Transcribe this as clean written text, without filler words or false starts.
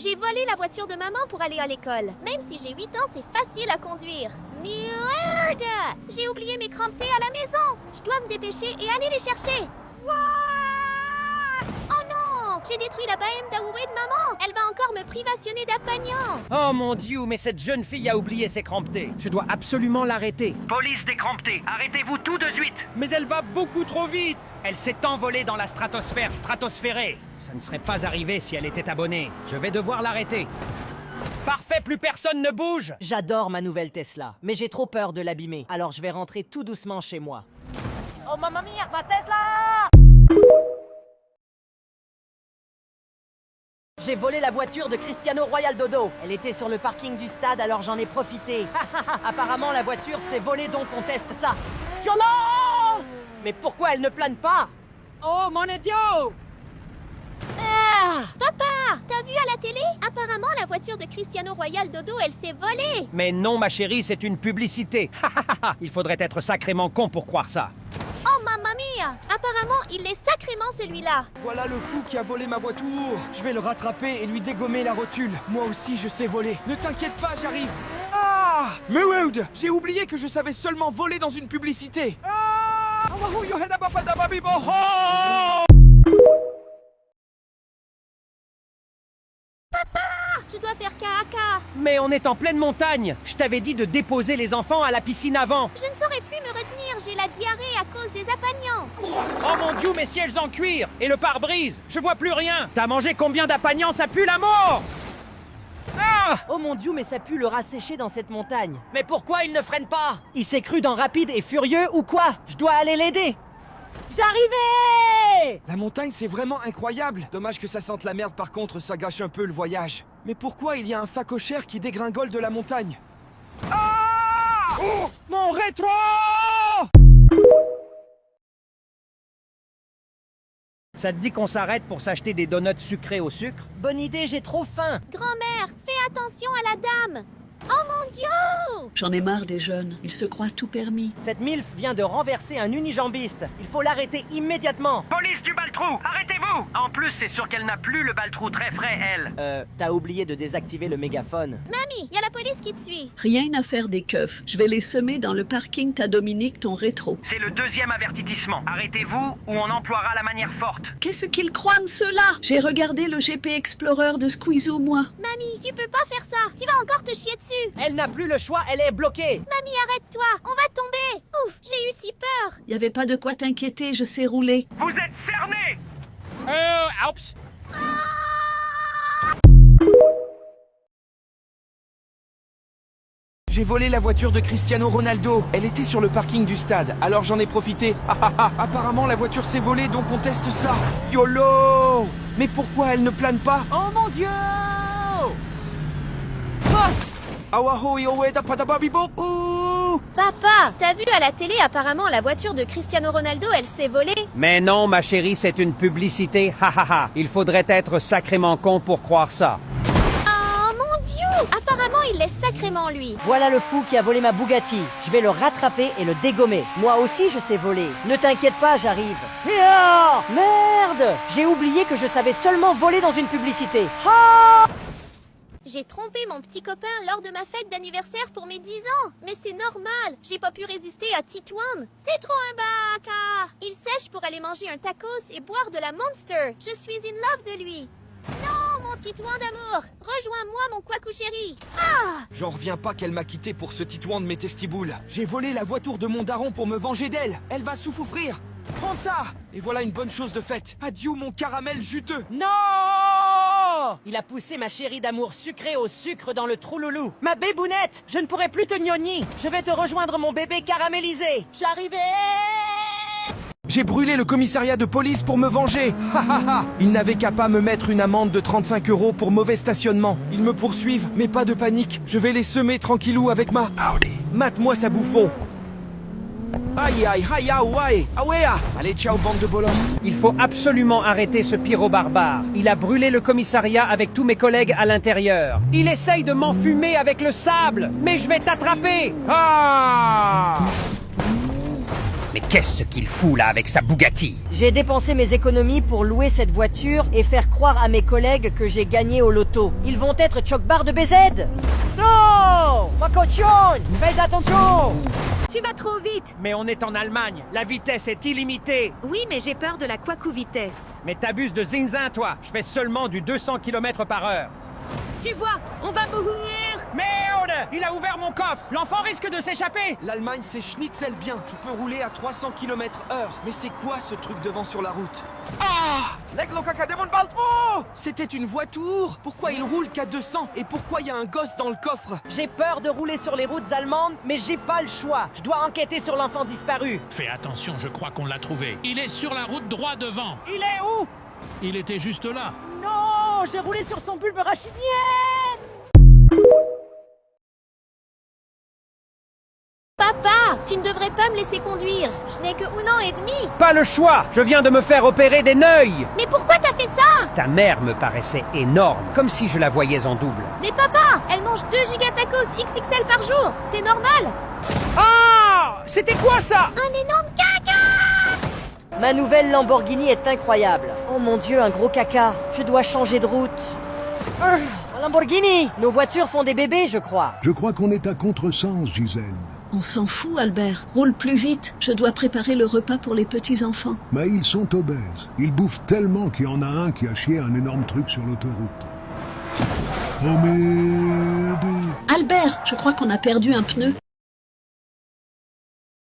J'ai volé la voiture de maman pour aller à l'école. Même si j'ai 8 ans, c'est facile à conduire. Merde! J'ai oublié mes cramptés à la maison. Je dois me dépêcher et aller les chercher. Wouah! Oh non! J'ai détruit la BM d'Awoué de maman. Elle va encore me privationner d'Apagnan. Oh mon Dieu, mais cette jeune fille a oublié ses cramptés. Je dois absolument l'arrêter. Police des cramptés, arrêtez-vous tout de suite. Mais elle va beaucoup trop vite. Elle s'est envolée dans la stratosphère stratosphérée. Ça ne serait pas arrivé si elle était abonnée. Je vais devoir l'arrêter. Parfait, plus personne ne bouge. J'adore ma nouvelle Tesla, mais j'ai trop peur de l'abîmer. Alors je vais rentrer tout doucement chez moi. Oh mamma mia, ma Tesla! J'ai volé la voiture de Cristiano Ronaldo. Elle était sur le parking du stade, alors j'en ai profité. Apparemment, la voiture s'est volée, donc on teste ça. YOLO! Mais pourquoi elle ne plane pas? Oh mon idiot! Ah! Papa, t'as vu à la télé? Apparemment, la voiture de Cristiano Ronaldo, elle s'est volée. Mais non, ma chérie, c'est une publicité. Il faudrait être sacrément con pour croire ça. Oh mamma mia! Apparemment, il est sacrément celui-là. Voilà le fou qui a volé ma voiture. Je vais le rattraper et lui dégommer la rotule. Moi aussi, je sais voler. Ne t'inquiète pas, j'arrive. Ah! Mais Wood, j'ai oublié que je savais seulement voler dans une publicité. Ah! Je dois faire caca. Mais on est en pleine montagne. Je t'avais dit de déposer les enfants à la piscine avant. Je ne saurais plus me retenir. J'ai la diarrhée à cause des apagnans. Oh mon Dieu, mes sièges en cuir et le pare-brise. Je vois plus rien. T'as mangé combien d'apagnans? Ça pue la mort. Ah! Oh mon Dieu, mais ça pue le rat séché dans cette montagne. Mais pourquoi il ne freine pas? Il s'est cru dans Rapide et Furieux ou quoi? Je dois aller l'aider. J'arrivais! La montagne, c'est vraiment incroyable. Dommage que ça sente la merde, par contre, ça gâche un peu le voyage. Mais pourquoi il y a un facochère qui dégringole de la montagne? Ah! Oh! Mon rétro! Ça te dit qu'on s'arrête pour s'acheter des donuts sucrés au sucre? Bonne idée, j'ai trop faim. Grand-mère, fais attention à la dame. Oh mon Dieu! J'en ai marre des jeunes, ils se croient tout permis. Cette MILF vient de renverser un unijambiste. Il faut l'arrêter immédiatement. Police du baltrou, arrêtez-vous. En plus, c'est sûr qu'elle n'a plus le baltrou très frais, elle. T'as oublié de désactiver le mégaphone. Mamie, y a la police qui te suit. Rien à faire des keufs. Je vais les semer dans le parking t'as Dominique ton rétro. C'est le deuxième avertissement. Arrêtez-vous ou on emploiera la manière forte. Qu'est-ce qu'ils croient de cela? J'ai regardé le GP Explorer de Squeezoo, moi. Mamie, tu peux pas faire ça. Tu vas encore te chier dessus. Elle n'a plus le choix, elle est bloquée. Mamie, arrête-toi. On va tomber. Ouf, j'ai eu si peur. Y avait pas de quoi t'inquiéter, je sais rouler. Vous êtes cernés. Oups. J'ai volé la voiture de Cristiano Ronaldo. Elle était sur le parking du stade, alors j'en ai profité. Apparemment, la voiture s'est volée, donc on teste ça. YOLO! Mais pourquoi elle ne plane pas? Oh mon Dieu! Boss! Awaho yoeda padababibo. Ouh! Papa, t'as vu à la télé, apparemment, la voiture de Cristiano Ronaldo, elle s'est volée. Mais non, ma chérie, c'est une publicité. Il faudrait être sacrément con pour croire ça. Oh mon Dieu! Apparemment, il l'est sacrément, lui. Voilà le fou qui a volé ma Bugatti. Je vais le rattraper et le dégommer. Moi aussi, je sais voler. Ne t'inquiète pas, j'arrive. Ah! Merde! J'ai oublié que je savais seulement voler dans une publicité. Ah! J'ai trompé mon petit copain lors de ma fête d'anniversaire pour mes 10 ans. Mais c'est normal, j'ai pas pu résister à Titouan. C'est trop un baka. Il sèche pour aller manger un tacos et boire de la Monster. Je suis in love de lui. Non, mon Titouan d'amour. Rejoins-moi, mon couacou chéri. Ah! J'en reviens pas qu'elle m'a quitté pour ce titouan de mes testiboules. J'ai volé la voiture de mon daron pour me venger d'elle. Elle va souffrir. Prends ça! Et voilà une bonne chose de faite. Adieu mon caramel juteux. Non! Il a poussé ma chérie d'amour sucrée au sucre dans le trou loulou. Ma bébounette! Je ne pourrai plus te gnogner. Je vais te rejoindre, mon bébé caramélisé. J'arrivais! J'ai brûlé le commissariat de police pour me venger. Ils n'avaient qu'à pas me mettre une amende de 35 € pour mauvais stationnement. Ils me poursuivent, mais pas de panique. Je vais les semer tranquillou avec ma... Mate-moi ça bouffon. Aïe aïe aïe aïe aïe. Allez ciao bande de bolos. Il faut absolument arrêter ce pyro-barbare. Il a brûlé le commissariat avec tous mes collègues à l'intérieur. Il essaye de m'enfumer avec le sable. Mais je vais t'attraper. Ah! Mais qu'est-ce qu'il fout là avec sa Bugatti? J'ai dépensé mes économies pour louer cette voiture et faire croire à mes collègues que j'ai gagné au loto. Ils vont être choc-bar de BZ. Non, ma cochonne, fais attention. Tu vas trop vite. Mais on est en Allemagne, la vitesse est illimitée. Oui, mais j'ai peur de la quacou vitesse. Mais t'abuses de zinzin, toi. Je fais seulement du 200 km par heure. Tu vois, on va mourir. Merde! Il a ouvert mon coffre. L'enfant risque de s'échapper. L'Allemagne, c'est schnitzel bien. Je peux rouler à 300 km/h. Mais c'est quoi ce truc devant sur la route? Ah! C'était une voiture. Pourquoi il roule qu'à 200? Et pourquoi il y a un gosse dans le coffre? J'ai peur de rouler sur les routes allemandes, mais j'ai pas le choix. Je dois enquêter sur l'enfant disparu. Fais attention, je crois qu'on l'a trouvé. Il est sur la route droit devant. Il est où? Il était juste là. Non, j'ai roulé sur son bulbe rachidien. Papa, tu ne devrais pas me laisser conduire. Je n'ai que 1 an et demi. Pas le choix. Je viens de me faire opérer des neuils. Mais pourquoi t'as fait ça? Ta mère me paraissait énorme, comme si je la voyais en double. Mais papa, elle mange 2 gigatacos XXL par jour. C'est normal. Ah! C'était quoi ça? Un énorme caca. Ma nouvelle Lamborghini est incroyable. Oh mon Dieu, un gros caca. Je dois changer de route. Un Lamborghini! Nos voitures font des bébés, je crois. Je crois qu'on est à contresens, Gisèle. On s'en fout, Albert. Roule plus vite. Je dois préparer le repas pour les petits-enfants. Mais ils sont obèses. Ils bouffent tellement qu'il y en a un qui a chié un énorme truc sur l'autoroute. Oh merde! Albert, je crois qu'on a perdu un pneu.